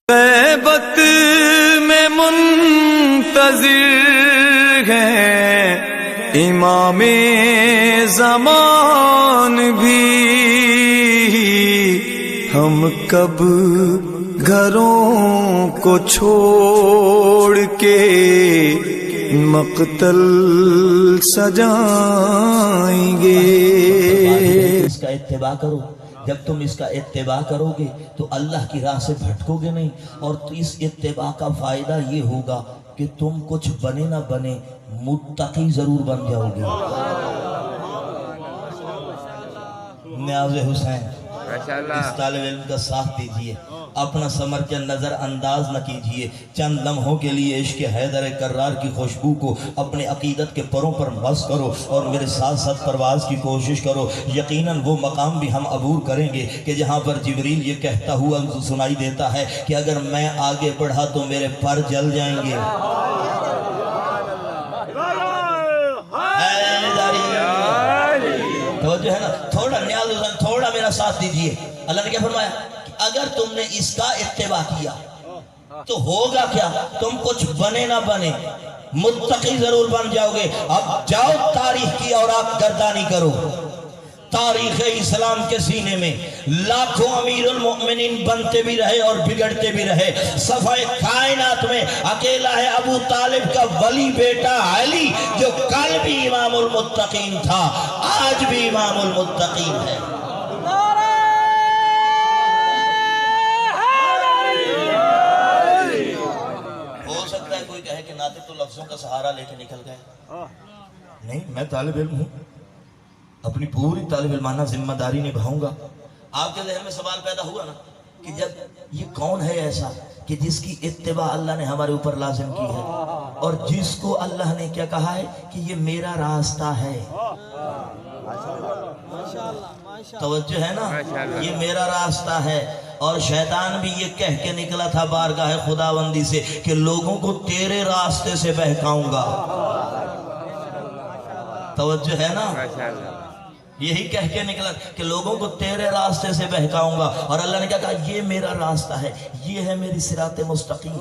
غیبت میں منتظر ہیں امام زمان بھی، ہم کب گھروں کو چھوڑ کے مقتل سجائیں گے۔ اس کا اتباع کرو، جب تم اس کا اتباع کرو گے تو اللہ کی راہ سے بھٹکو گے نہیں، اور اس اتباع کا فائدہ یہ ہوگا کہ تم کچھ بنے نہ بنے متقی ضرور بن جاؤ گے۔ نیاز حسین اس طالب علم کا ساتھ دیجئے، اپنا ثمر چند نظر انداز نہ کیجئے، چند لمحوں کے لیے عشق حیدر کرار کی خوشبو کو اپنے عقیدت کے پروں پر مس کرو اور میرے ساتھ ساتھ پرواز کی کوشش کرو۔ یقیناً وہ مقام بھی ہم عبور کریں گے کہ جہاں پر جبریل یہ کہتا ہوا سنائی دیتا ہے کہ اگر میں آگے بڑھا تو میرے پر جل جائیں گے۔ توجہ ہے نا؟ تھوڑا نیاز حسین تھوڑا میرا ساتھ دیجئے۔ اللہ نے کیا فرمایا؟ اگر تم نے اس کا اتباع کیا تو ہوگا کیا؟ تم کچھ بنے نہ بنے متقی ضرور بن جاؤ گے۔ اب جاؤ تاریخ کی اور آپ گردانی کرو۔ تاریخ اسلام کے سینے میں لاکھوں امیر المؤمنین بنتے بھی رہے اور بگڑتے بھی رہے، صفحہ کائنات میں اکیلا ہے ابو طالب کا ولی بیٹا علی، جو کل بھی امام المتقین تھا، آج بھی امام المتقین ہے۔ ہو سکتا ہے کوئی کہے کہ ناطق تو لفظوں کا سہارا لے کے نکل گئے، نہیں، میں طالب علم ہوں، اپنی پوری طالب علمانہ ذمہ داری نبھاؤں گا۔ آپ کے ذہن میں سوال پیدا ہوا نا کہ جب یہ کون ہے ایسا کہ جس کی اتباع اللہ نے ہمارے اوپر لازم کی ہے، اور جس کو اللہ نے کیا کہا ہے کہ یہ میرا راستہ ہے۔ توجہ ہے نا؟ یہ میرا راستہ ہے، اور شیطان بھی یہ کہہ کے نکلا تھا بارگاہ خداوندی سے کہ لوگوں کو تیرے راستے سے بہکاؤں گا۔ توجہ ہے نا؟ یہی کہہ کے نکلا کہ لوگوں کو تیرے راستے سے بہکاؤں گا، اور اللہ نے کیا کہا؟ یہ میرا راستہ ہے، یہ ہے میری صراط مستقیم،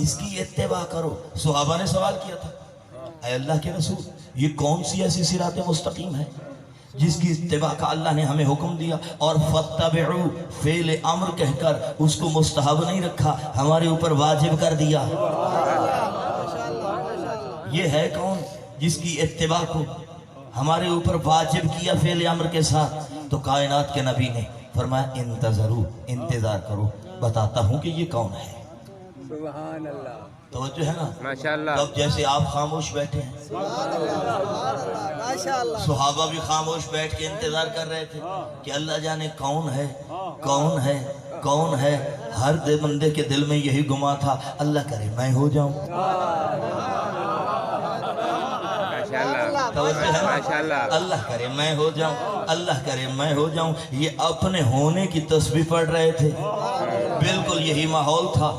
اس کی اتباع کرو۔ صحابہ نے سوال کیا تھا، اے اللہ کے رسول، یہ کون سی ایسی صراط مستقیم ہے جس کی اتباع کا اللہ نے ہمیں حکم دیا، اور فَاتَّبِعُوا فعل امر کہہ کر اس کو مستحب نہیں رکھا، ہمارے اوپر واجب کر دیا؟ یہ ہے کون جس کی اتباع کو ہمارے اوپر واجب کیا فعل امر کے ساتھ؟ تو کائنات کے نبی نے فرمایا انتظروا، انتظار کرو، بتاتا ہوں کہ یہ کون ہے۔ سبحان اللہ، توجہ ہے نا؟ ماشاءاللہ۔ اب جیسے آپ خاموش بیٹھے ہیں، صحابہ بھی خاموش بیٹھ کے انتظار کر رہے تھے کہ اللہ جانے کون ہے، کون ہے، کون ہے۔ ہر بندے کے دل میں یہی گما تھا، اللہ کرے میں ہو جاؤں۔ اللہ کرے میں ہو جاؤں، اللہ کرے میں ہو جاؤں۔ یہ اپنے ہونے کی تسبیح پڑھ رہے تھے، بالکل یہی ماحول تھا۔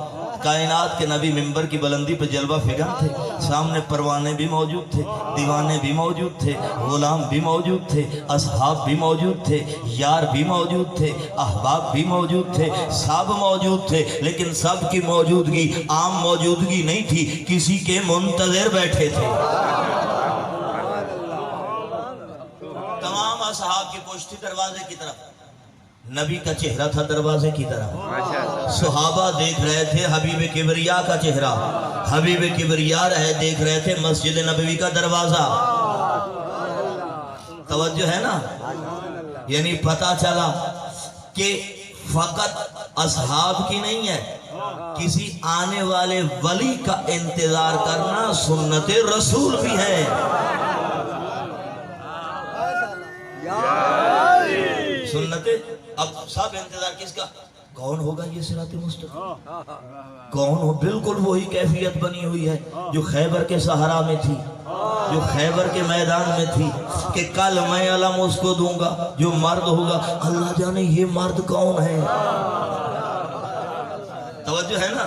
کائنات کے نبی منبر کی بلندی پہ جلوہ فگن تھے، سامنے پروانے بھی موجود تھے، دیوانے بھی موجود تھے، غلام بھی موجود تھے، اصحاب بھی موجود تھے، یار بھی موجود تھے، احباب بھی موجود تھے، سب موجود تھے، لیکن سب کی موجودگی عام موجودگی نہیں تھی، کسی کے منتظر بیٹھے تھے۔ تمام اصحاب کی پشت تھی دروازے کی طرف، نبی کا چہرہ تھا دروازے کی طرف۔ صحابہ دیکھ رہے تھے حبیب کبریا کا چہرہ، حبیب کبریا دیکھ رہے تھے مسجد نبوی کا دروازہ۔ توجہ ہے نا؟ یعنی پتہ چلا کہ فقط اصحاب کی نہیں ہے، کسی آنے والے ولی کا انتظار کرنا سنت رسول بھی ہے۔ سنت، اب سب انتظار کس کا؟ کون ہوگا یہ صراط مستقیم؟ کون ہو؟ بالکل وہی کیفیت بنی ہوئی ہے جو خیبر کے صحرا میں تھی، جو خیبر کے میدان میں تھی کہ کل میں علم اس کو دوں گا جو مرد ہوگا۔ اللہ جانے یہ مرد کون ہے؟ توجہ ہے نا؟